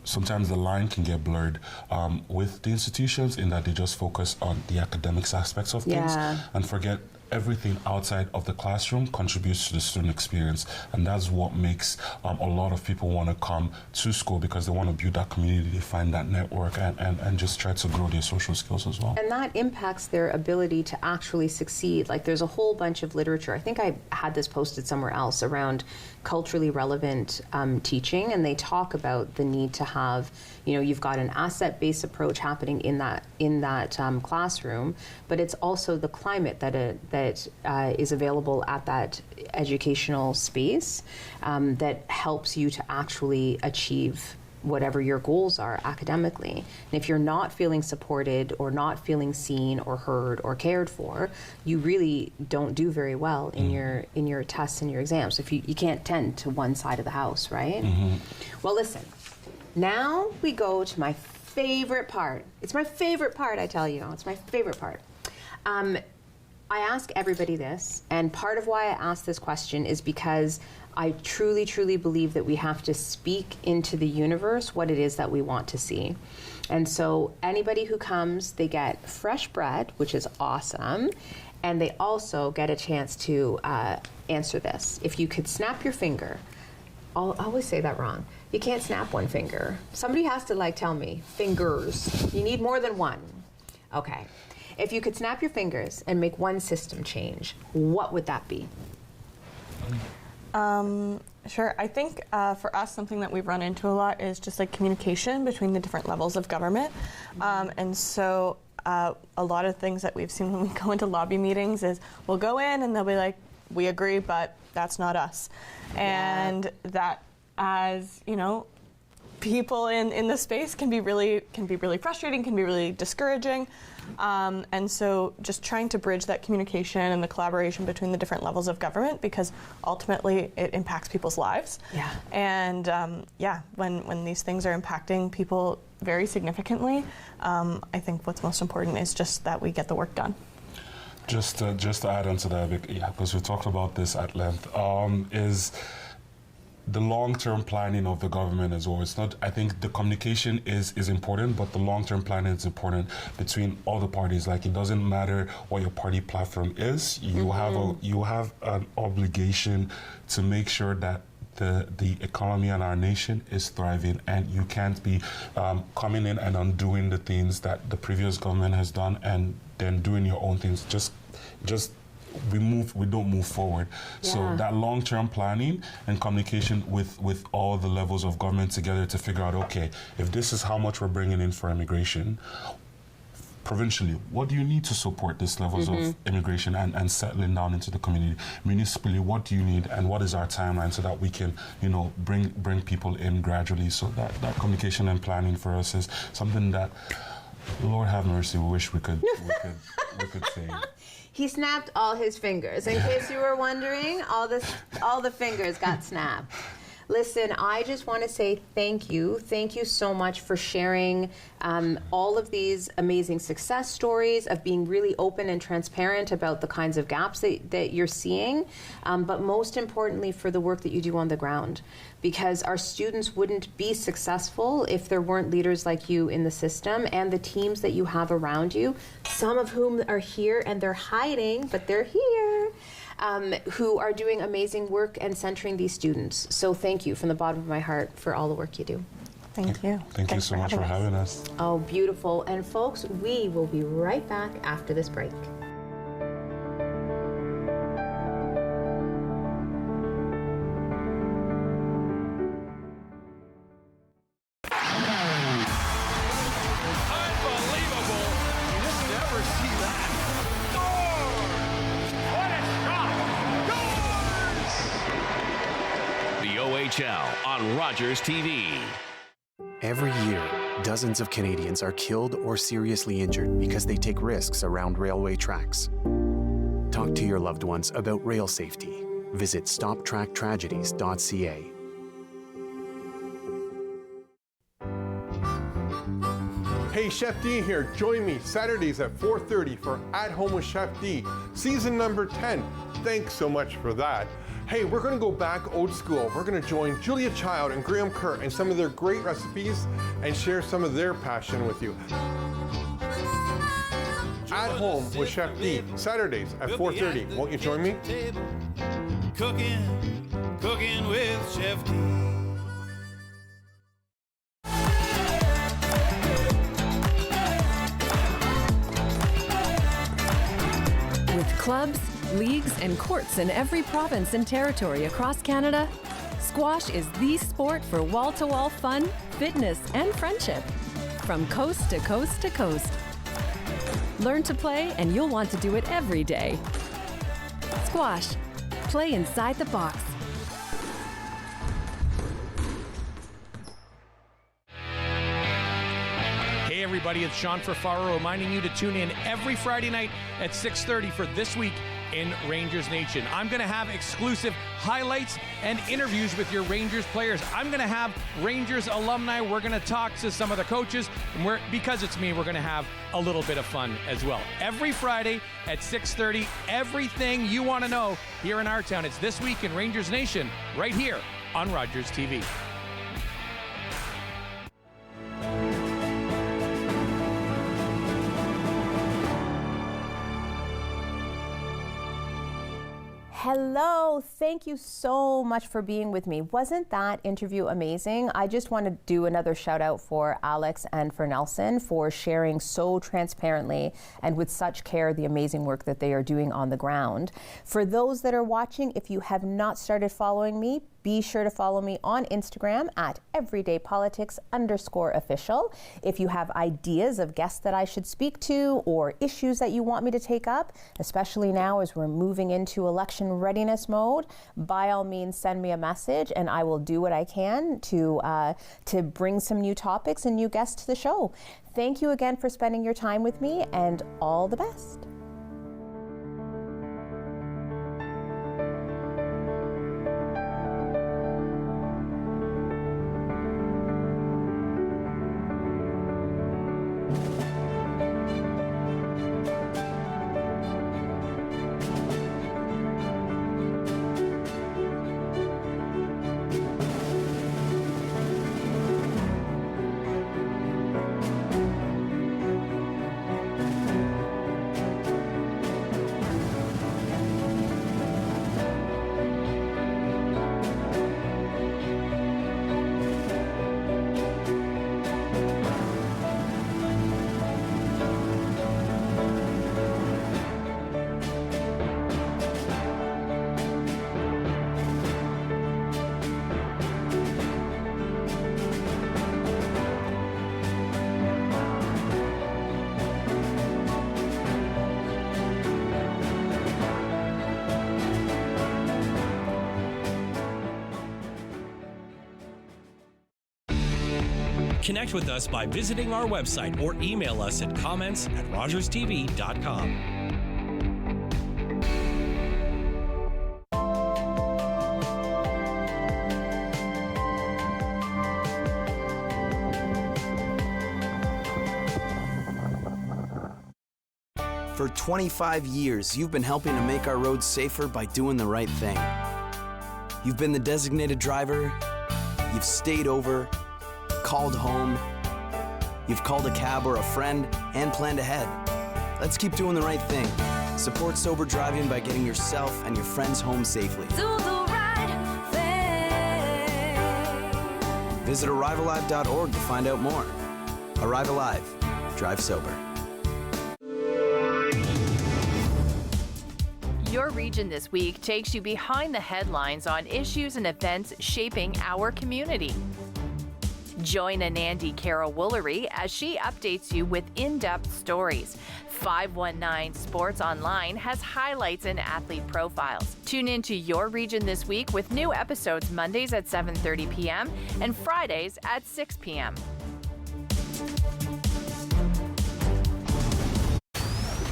S8: sometimes the line can get blurred with the institutions, in that they just focus on the academics aspects of things and forget everything outside of the classroom contributes to the student experience, and that's what makes a lot of people want to come to school, because they want to build that community, they find that network, and just try to grow their social skills as well.
S1: And that impacts their ability to actually succeed. Like, there's a whole bunch of literature, I think I had this posted somewhere else, around culturally relevant teaching, and they talk about the need to have, you've got an asset-based approach happening in that classroom, but it's also the climate that is available at that educational space that helps you to actually achieve whatever your goals are academically. And if you're not feeling supported, or not feeling seen or heard or cared for, you really don't do very well in your tests and your exams. If you can't tend to one side of the house, right? Well, listen, now we go to my favorite part. It's my favorite part, I tell you. It's my favorite part. I ask everybody this, and part of why I ask this question is because I truly, truly believe that we have to speak into the universe what it is that we want to see. And so anybody who comes, they get fresh bread, which is awesome, and they also get a chance to answer this. If you could snap your finger, I always say that wrong. You can't snap one finger. Somebody has to tell me, fingers. You need more than one. Okay. If you could snap your fingers and make one system change, what would that be?
S9: Sure. I think for us, something that we've run into a lot is just communication between the different levels of government. And so a lot of things that we've seen when we go into lobby meetings is we'll go in and they'll be like, we agree, but that's not us. And that, as people in the space can be really frustrating, can be really discouraging. And so just trying to bridge that communication and the collaboration between the different levels of government, because ultimately it impacts people's lives. Yeah. And when these things are impacting people very significantly, I think what's most important is just that we get the work done.
S8: Just to add on to that, because we talked about this at length, is the long-term planning of the government as well. It's not, I think the communication is important, but the long-term planning is important between all the parties. It doesn't matter what your party platform is. You have an obligation to make sure that the economy and our nation is thriving, and you can't be coming in and undoing the things that the previous government has done and then doing your own things. We don't move forward. Yeah. So that long-term planning and communication with all the levels of government together to figure out, okay, if this is how much we're bringing in for immigration, provincially, what do you need to support these levels of immigration and settling down into the community? Municipally, what do you need, and what is our timeline so that we can, bring people in gradually? So that communication and planning for us is something that, Lord have mercy, we wish we could say.
S1: He snapped all his fingers. In case you were wondering, all the fingers got snapped. Listen, I just want to say thank you. Thank you so much for sharing all of these amazing success stories, of being really open and transparent about the kinds of gaps that you're seeing, but most importantly for the work that you do on the ground. Because our students wouldn't be successful if there weren't leaders like you in the system, and the teams that you have around you, some of whom are here and they're hiding, but they're here. Who are doing amazing work and centering these students. So thank you from the bottom of my heart for all the work you do.
S9: Thank you.
S8: Thank you so much for having us.
S1: Oh, beautiful. And folks, we will be right back after this break.
S19: On Rogers TV.
S20: Every year,
S19: Dozens of Canadians are killed or seriously injured because they take risks around railway tracks. Talk to your loved ones about rail safety. Visit stoptracktragedies.ca.
S20: Hey, Chef D here. Join me Saturdays at 4:30 for At Home with Chef D, season number 10. Thanks so much for that. Hey, we're going to go back old school. We're going to join Julia Child and Graham Kerr and some of their great recipes and share some of their passion with you. At Home with Chef D, Saturdays at 4:30. Won't you join me?
S3: Cooking with Chef D.
S21: With clubs, leagues, and courts in every province and territory across Canada, squash is the sport for wall-to-wall fun, fitness, and friendship. From coast to coast to coast. Learn to play and you'll want to do it every day. Squash. Play inside the box.
S4: Hey everybody, it's Sean Ferfaro reminding you to tune in every Friday night at 6:30 for This Week in Rangers Nation. I'm going to have exclusive highlights and interviews with your Rangers players. I'm going to have Rangers alumni. We're going to talk to some of the coaches, and because it's me, we're going to have a little bit of fun as well. Every Friday at 6:30, everything you want to know here in our town. It's This Week in Rangers Nation right here on Rogers TV.
S1: Hello, thank you so much for being with me. Wasn't that interview amazing? I just want to do another shout out for Alex and for Nelson for sharing so transparently and with such care the amazing work that they are doing on the ground. For those that are watching, if you have not started following me, be sure to follow me on Instagram at everydaypolitics_official. If you have ideas of guests that I should speak to or issues that you want me to take up, especially now as we're moving into election readiness mode, by all means send me a message and I will do what I can to bring some new topics and new guests to the show. Thank you again for spending your time with me and all the best.
S22: Connect with us by visiting our website or email us at comments@rogerstv.com.
S23: For 25 years, you've been helping to make our roads safer by doing the right thing. You've been the designated driver, you've stayed over, called home, you've called a cab or a friend, and planned ahead. Let's keep doing the right thing. Support sober driving by getting yourself and your friends home safely.
S7: Do the right thing.
S23: Visit ArriveAlive.org to find out more. Arrive Alive. Drive sober.
S2: Your Region This Week takes you behind the headlines on issues and events shaping our community. Join Anandi Carroll-Woolery as she updates you with in-depth stories. 519 Sports Online has highlights and athlete profiles. Tune into Your Region This Week with new episodes Mondays at 7:30 p.m. and Fridays at 6 p.m.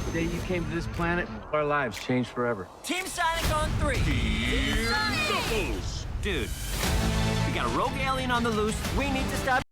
S6: The day you came to this planet, our lives changed forever.
S10: Team Sonic on 3. Team Sonic! Dude, we got a rogue alien on the loose. We need to stop